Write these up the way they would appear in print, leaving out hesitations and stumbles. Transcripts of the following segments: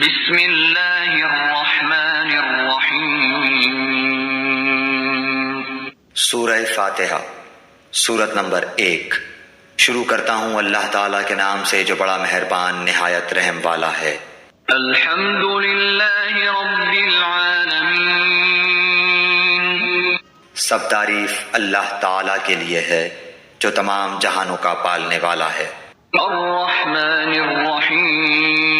بسم اللہ الرحمن الرحیم۔ سورہ فاتحہ، سورت نمبر 1۔ شروع کرتا ہوں اللہ تعالیٰ کے نام سے جو بڑا مہربان نہایت رحم والا ہے۔ الحمد للہ رب العالمین۔ سب تعریف اللہ تعالیٰ کے لیے ہے جو تمام جہانوں کا پالنے والا ہے۔ الرحمن الرحیم۔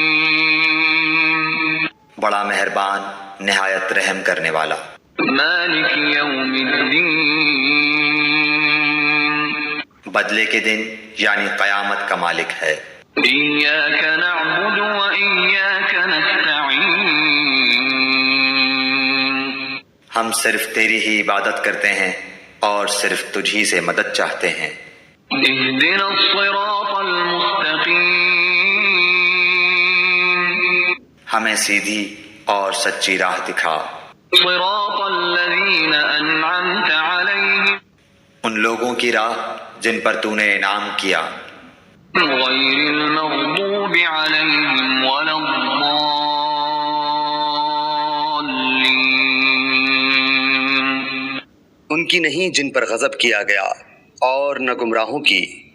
بڑا مہربان نہایت رحم کرنے والا۔ مالک یوم الدین۔ بدلے کے دن یعنی قیامت کا مالک ہے۔ ایاک نعبد و ایاک نستعین۔ ہم صرف تیری ہی عبادت کرتے ہیں اور صرف تجھ ہی سے مدد چاہتے ہیں۔ اہدنا الصراط المستقیم۔ ہمیں سیدھی اور سچی راہ دکھا۔ صراط الذین انعمت علیہم ان لوگوں کی راہ جن پر تو نے انعام کیا۔ غیر المغضوب علیہم ولا الضالین۔ ان کی نہیں جن پر غضب کیا گیا اور نہ گمراہوں کی۔